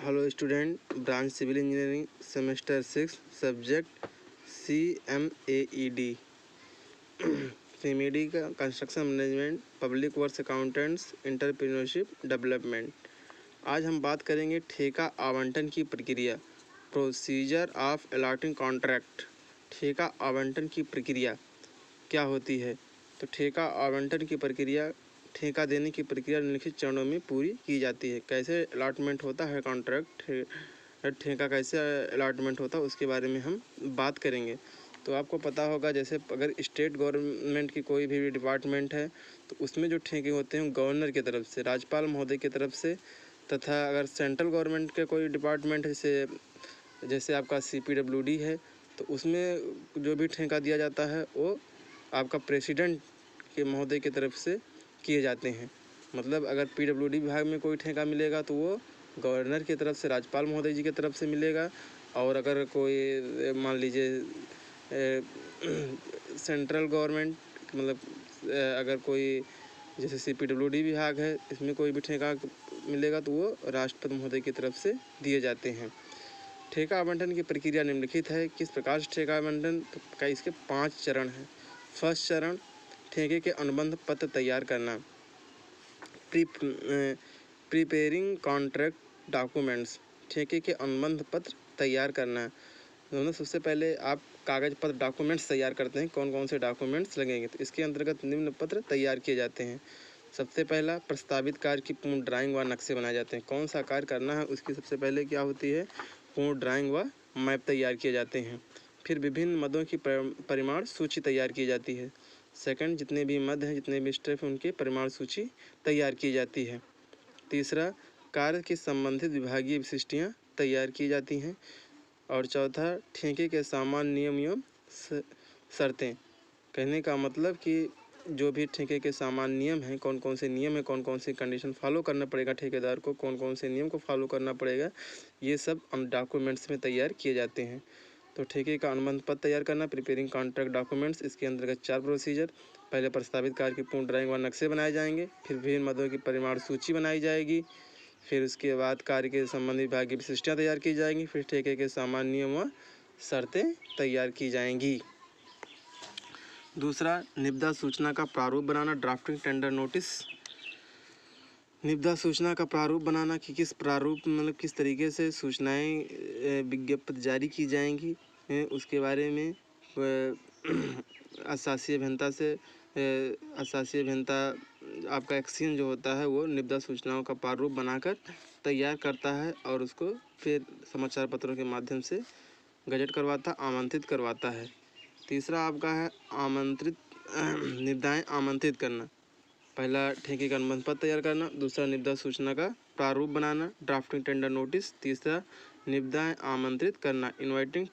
Hello student, branch civil engineering semester 6 subject CMAED CMAED का construction management, public works accountants, entrepreneurship development. आज हम बात करेंगे ठेका आवंटन की प्रक्रिया, प्रोसीजर ऑफ अलॉटिंग कॉन्ट्रैक्ट। ठेका आवंटन की प्रक्रिया क्या होती है? तो ठेका आवंटन की प्रक्रिया, ठेका देने की प्रक्रिया निम्नलिखित चरणों में पूरी की जाती है। कैसे अलॉटमेंट होता है कॉन्ट्रैक्ट, ठेका कैसे अलॉटमेंट होता है, उसके बारे में हम बात करेंगे। तो आपको पता होगा, जैसे अगर स्टेट गवर्नमेंट की कोई भी डिपार्टमेंट है तो उसमें जो ठेके होते हैं गवर्नर की तरफ से, राज्यपाल महोदय की तरफ से, तथा अगर सेंट्रल गवर्नमेंट के कोई डिपार्टमेंट है जैसे आपका CPWD है तो उसमें जो भी ठेका दिया जाता है वो आपका प्रेसिडेंट के महोदय की तरफ से किए जाते हैं। मतलब अगर PWD विभाग में कोई ठेका मिलेगा तो वो गवर्नर की तरफ से, राज्यपाल महोदय जी की तरफ से मिलेगा। और अगर कोई मान लीजिए सेंट्रल गवर्नमेंट, मतलब अगर कोई जैसे CPWD विभाग है, इसमें कोई भी ठेका मिलेगा तो वो राष्ट्रपति महोदय की तरफ से दिए जाते हैं। ठेका आवंटन की प्रक्रिया निम्नलिखित है। किस प्रकार से ठेका आवंटन का, इसके 5 चरण हैं। फर्स्ट चरण, ठेके के अनुबंध पत्र तैयार करना, प्रिपेयरिंग कॉन्ट्रैक्ट डॉक्यूमेंट्स। ठेके के अनुबंध पत्र तैयार करना, दोनों सबसे पहले आप कागज पत्र डॉक्यूमेंट्स तैयार करते हैं। कौन कौन से डॉक्यूमेंट्स लगेंगे, तो इसके अंतर्गत निम्न पत्र तैयार किए जाते हैं। सबसे पहला, प्रस्तावित कार्य की पूर्ण ड्राइंग व नक्शे बनाए जाते हैं। कौन सा कार्य करना है उसकी सबसे पहले क्या होती है, पूर्ण ड्राइंग व मैप तैयार किए जाते हैं। फिर विभिन्न मदों की परिमाण सूची तैयार की जाती है। सेकंड, जितने भी मद हैं, जितने भी स्टेप हैं, उनके परिमाण सूची तैयार की जाती है। तीसरा, कार्य के संबंधित विभागीय विशिष्टियाँ तैयार की जाती हैं। और चौथा, ठेके के सामान्य नियम एवं शर्तें। कहने का मतलब कि जो भी ठेके के सामान्य नियम हैं, कौन कौन से नियम हैं, कौन कौन से कंडीशन फॉलो करना पड़ेगा ठेकेदार को, कौन कौन से नियम को फॉलो करना पड़ेगा, ये सब हम डॉक्यूमेंट्स में तैयार किए जाते हैं। तो ठेके का अनुबंध पत्र तैयार करना, प्रिपेयरिंग कॉन्ट्रैक्ट डॉक्यूमेंट्स, इसके अंतर्गत 4 प्रोसीजर। पहले प्रस्तावित कार्य की पूर्ण ड्राइंग व नक्शे बनाए जाएंगे। फिर विभिन्न मदों की परिमाण सूची बनाई जाएगी। फिर उसके बाद कार्य के संबंधित विभागीय विशिष्टियाँ तैयार की जाएंगी। फिर ठेके के सामान्य नियम व शर्तें तैयार की जाएंगी। दूसरा, निविदा सूचना का प्रारूप बनाना, ड्राफ्टिंग टेंडर नोटिस। निविदा सूचना का प्रारूप बनाना कि किस प्रारूप, मतलब किस तरीके से सूचनाएं विज्ञप्ति जारी की जाएंगी, उसके बारे में अशासी अभियंता आपका एक्सचेंज जो होता है वो निविदा सूचनाओं का प्रारूप बनाकर तैयार करता है और उसको फिर समाचार पत्रों के माध्यम से गजट करवाता, आमंत्रित करवाता है। तीसरा आपका है निविदाएं आमंत्रित करना। पहला, ठेके का अनुबंध पत्र तैयार करना। दूसरा, निविदा सूचना का प्रारूप बनाना, ड्राफ्टिंग टेंडर नोटिस। तीसरा, निविदाएं आमंत्रित करना, इनवाइटिंग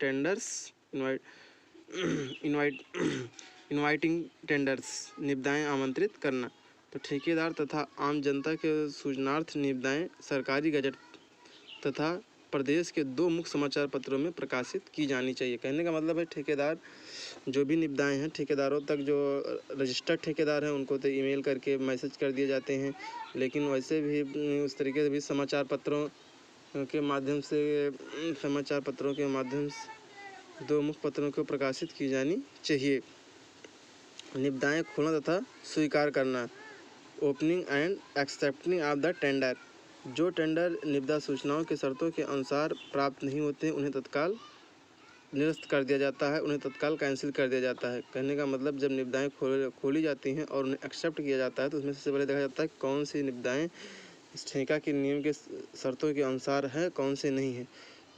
टेंडर्स, निविदाएं आमंत्रित करना। तो ठेकेदार तथा आम जनता के सूचनार्थ निविदाएं सरकारी गजट तथा प्रदेश के 2 मुख्य समाचार पत्रों में प्रकाशित की जानी चाहिए। कहने का मतलब है, ठेकेदार जो भी निविदाएं हैं, ठेकेदारों तक जो रजिस्टर्ड ठेकेदार हैं उनको तो ईमेल करके मैसेज कर दिए जाते हैं, लेकिन वैसे भी उस तरीके से भी समाचार पत्रों के माध्यम से 2 मुख्य पत्रों को प्रकाशित की जानी चाहिए। निविदाएं खोलना तथा स्वीकार करना, opening and accepting of the tender. जो टेंडर निविदा सूचनाओं के शर्तों के अनुसार प्राप्त नहीं होते हैं उन्हें तत्काल निरस्त कर दिया जाता है, उन्हें तत्काल कैंसिल कर दिया जाता है। कहने का मतलब, जब निविदाएं खोली जाती हैं और उन्हें एक्सेप्ट किया जाता है तो उसमें सबसे पहले देखा जाता है कौन सी निविदाएं इस ठेका के नियम के शर्तों के अनुसार है, कौन से नहीं है।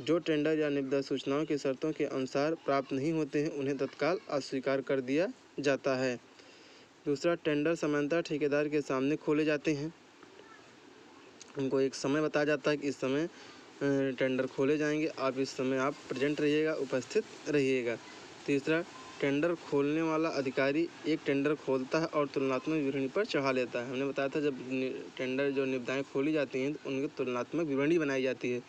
जो टेंडर या निविदा सूचनाओं के शर्तों के अनुसार प्राप्त नहीं होते हैं उन्हें तत्काल अस्वीकार कर दिया जाता है। दूसरा, टेंडर सामान्यतः ठेकेदार के सामने खोले जाते हैं। उनको एक समय बताया जाता है कि इस समय टेंडर खोले जाएंगे, आप इस समय आप प्रेजेंट रहिएगा, उपस्थित रहिएगा। तीसरा, टेंडर खोलने वाला अधिकारी एक टेंडर खोलता है और तुलनात्मक विवरणी पर चढ़ा लेता है। हमने बताया था जब टेंडर जो निविदाएं खोली जाती हैं तो उनकी तुलनात्मक विवरणी बनाई जाती है।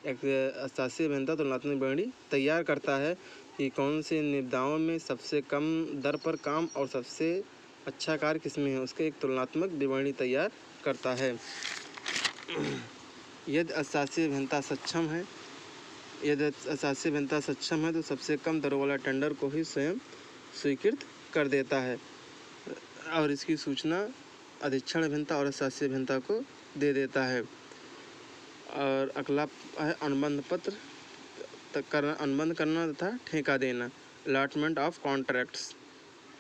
एक अशासी अभियंता तुलनात्मक विवरणी तैयार करता है कि कौन से निविदाओं में सबसे कम दर पर काम और सबसे अच्छा कार्य किसमें है, उसके एक तुलनात्मक विवरणी तैयार करता है। यदि अशासी अभियंता सक्षम है तो सबसे कम दरों वाला टेंडर को ही स्वयं स्वीकृत कर देता है और इसकी सूचना अधीक्षण अभियंता और अशासी अभियंता को दे देता है। और अगला है अनुबंध पत्र अनुबंध करना तथा ठेका देना, अलॉटमेंट ऑफ कॉन्ट्रैक्ट्स।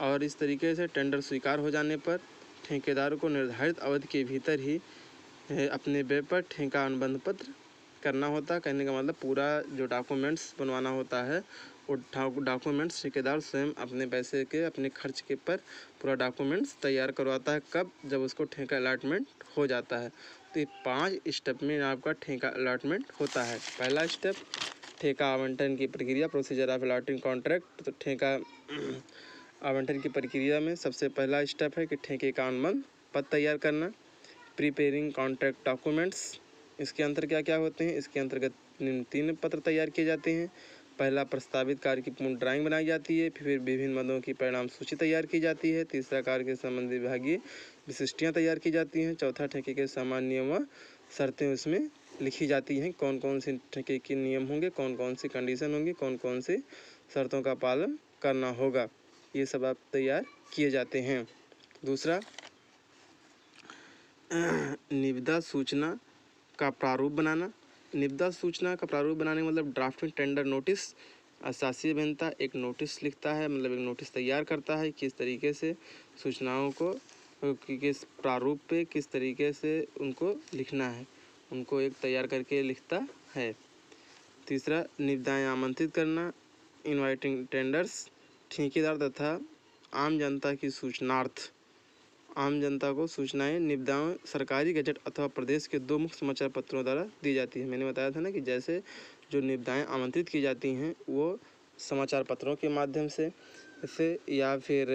और इस तरीके से टेंडर स्वीकार हो जाने पर ठेकेदार को निर्धारित अवधि के भीतर ही अपने व्यय पर ठेका अनुबंध पत्र करना होता है। कहने का मतलब पूरा जो डॉक्यूमेंट्स बनवाना होता है वो डॉक्यूमेंट्स ठेकेदार स्वयं अपने पैसे के अपने खर्च के पर पूरा डॉक्यूमेंट्स तैयार करवाता है। कब? जब उसको ठेका अलॉटमेंट हो जाता है। तो ये 5 स्टेप में आपका ठेका अलॉटमेंट होता है। पहला स्टेप ठेका आवंटन की प्रक्रिया, प्रोसीजर ऑफ अलॉटिंग कॉन्ट्रैक्ट। तो ठेका आवंटन की प्रक्रिया में सबसे पहला स्टेप है कि ठेके का अनुबंध पत्र तैयार करना, प्रिपेयरिंग कॉन्ट्रैक्ट डॉक्यूमेंट्स। इसके अंतर क्या क्या होते हैं? इसके अंतर्गत 3 पत्र तैयार किए जाते हैं। पहला, प्रस्तावित कार्य की पूर्ण ड्राइंग बनाई जाती है। फिर विभिन्न मदों की परिणाम सूची तैयार की जाती है। तीसरा, कार्य के संबंधी विभागीय विशिष्टियाँ तैयार की जाती हैं। चौथा, ठेके के सामान्य नियम व शर्तें उसमें लिखी जाती हैं। कौन कौन से ठेके के नियम होंगे, कौन कौन सी कंडीशन होंगी, कौन कौन से शर्तों का पालन करना होगा, ये सब आप तैयार किए जाते हैं। दूसरा, निविदा सूचना का प्रारूप बनाना। निविदा सूचना का प्रारूप बनाने का मतलब ड्राफ्टिंग टेंडर नोटिस। अशासी अभियंता एक नोटिस लिखता है, मतलब एक नोटिस तैयार करता है किस तरीके से सूचनाओं को किस प्रारूप पे किस तरीके से उनको लिखना है, उनको एक तैयार करके लिखता है। तीसरा, निविदाएँ आमंत्रित करना, इनवाइटिंग टेंडर्स। ठेकेदार तथा आम जनता की सूचनार्थ आम जनता को सूचनाएं निविदाएं सरकारी गजट अथवा प्रदेश के 2 मुख्य समाचार पत्रों द्वारा दी जाती है। मैंने बताया था ना कि जैसे जो निविदाएं आमंत्रित की जाती हैं वो समाचार पत्रों के माध्यम से या फिर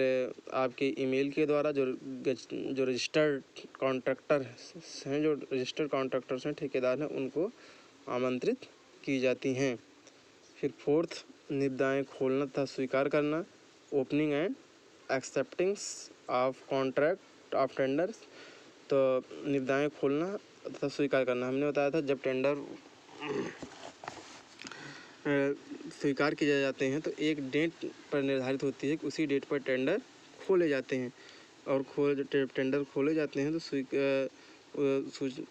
आपके ईमेल के द्वारा जो रजिस्टर्ड कॉन्ट्रैक्टर्स हैं, ठेकेदार हैं, उनको आमंत्रित की जाती हैं। फिर 4th, निविदाएं खोलना तथा स्वीकार करना, opening and acceptings of contract of tenders. तो निविदाएं खोलना तथा स्वीकार करना, हमने बताया था जब टेंडर स्वीकार किए जाते हैं तो एक डेट पर निर्धारित होती है कि उसी डेट पर टेंडर खोले जाते हैं। और टेंडर खोले जाते हैं तो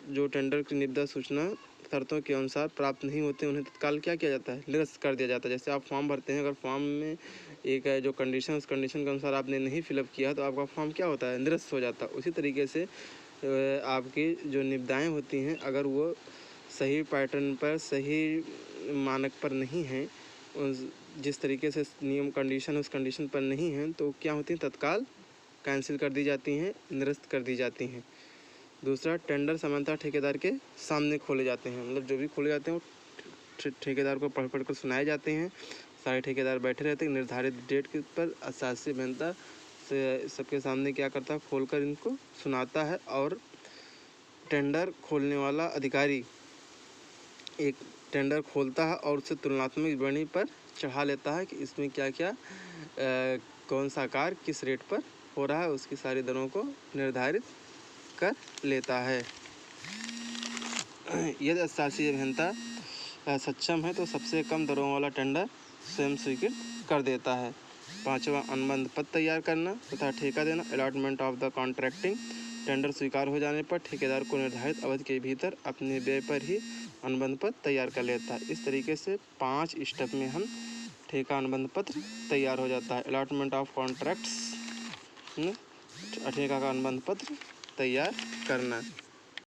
जो टेंडर की निविदा सूचना शर्तों के अनुसार प्राप्त नहीं होते उन्हें तत्काल क्या किया जाता है? निरस्त कर दिया जाता है। जैसे आप फॉर्म भरते हैं, अगर फॉर्म में एक जो कंडीशन उस कंडीशन के अनुसार आपने नहीं फिलअप किया तो आपका फॉर्म क्या होता है? निरस्त हो जाता है। उसी तरीके से आपकी जो निविदाएं होती हैं अगर वो सही पैटर्न पर सही मानक पर नहीं हैं, जिस तरीके से नियम कंडीशन उस कंडीशन पर नहीं हैं तो क्या होती हैं? तत्काल कैंसिल कर दी जाती हैं, निरस्त कर दी जाती हैं। दूसरा, टेंडर सामान्यतः ठेकेदार के सामने खोले जाते हैं, मतलब जो भी खोले जाते हैं वो ठेकेदार को पढ़ कर सुनाए जाते हैं। सारे ठेकेदार बैठे रहते हैं निर्धारित डेट के पर। अशासी अभियंता से सबके सामने क्या करता है? खोलकर इनको सुनाता है और टेंडर खोलने वाला अधिकारी एक टेंडर खोलता है और उसे तुलनात्मक विवरणी पर चढ़ा लेता है कि इसमें क्या क्या कौन सा कार्य किस रेट पर हो रहा है, उसकी सारी दरों को निर्धारित कर लेता है। यदि अशासी अभियंता सक्षम है तो सबसे कम दरों वाला टेंडर स्वयं स्वीकृत कर देता है। 5वां, अनुबंध पत्र तैयार करना तथा ठेका देना, allotment of the contracting. Tender स्वीकार हो जाने पर ठेकेदार को निर्धारित अवधि के भीतर अपने व्यय पर ही अनुबंध पत्र तैयार कर लेता है। इस तरीके से 5 स्टेप में हम ठेका अनुबंध पत्र तैयार हो जाता है। अलॉटमेंट ऑफ कॉन्ट्रैक्ट्स, ठेका का अनुबंध पत्र तैयार करना।